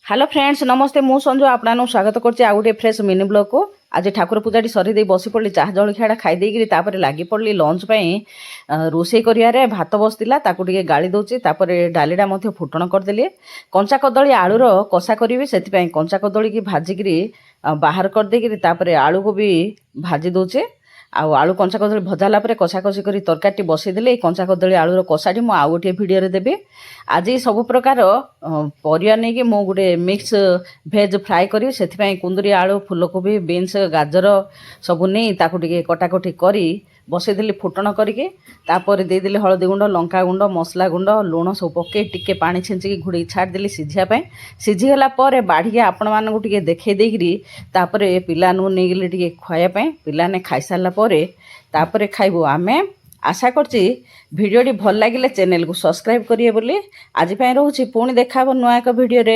Hello friends नमस्ते मु संजू आपन स्वागत करछि आ गुटे फ्रेश मिनी ब्लॉग को। आज ठाकुर पूजाटी सरी दे बसी पड़ली चाह जलखियाटा खाई देकरी तापर लगी पड़ली लंच पई रोषे करियारे भात बसतिला ताकू टिके गाली दउछि तापर डालीडा मध्ये फुटण करदेली कंचा कदली आलूर कषा करी से कंचा कदली की भाजिकी बाहर कर देकरी तापर आलू को भी भाजी दउछि आलू कंचा कदली भजाला कषा कषि कर तरकारी बसईदे कंचा कदली आलूर कषाटी मुझे आउ गोटे भिडियो देवी। आज सब प्रकार परिया नहीं कि मु गोटे मिक्स भेज फ्राए करी से कुंदरी आलू फुलकोबी बीन्स गाजर सबू नहीं ताकू टिके कटाकटी करी बसईदेली फुटण करके तापर देदेली हलदी गुंड लंका गुंड मसला गुंड लुण सब पके टिके पानी छेंचिकी घोड़ी छाड़देली सिझापी सिझीगला बाढ़ी आपण मानू टिके देखई देकरी तापर पिलानु नहीं टिके खुआपाई पिलाने खाई सारा तापर खाइबू आमे। आशा करछि भिडियोटी भल लगिले चैनल को सब्सक्राइब करिए बोली आज रोचे पुणी देखा नुआ एक भिडियो रे।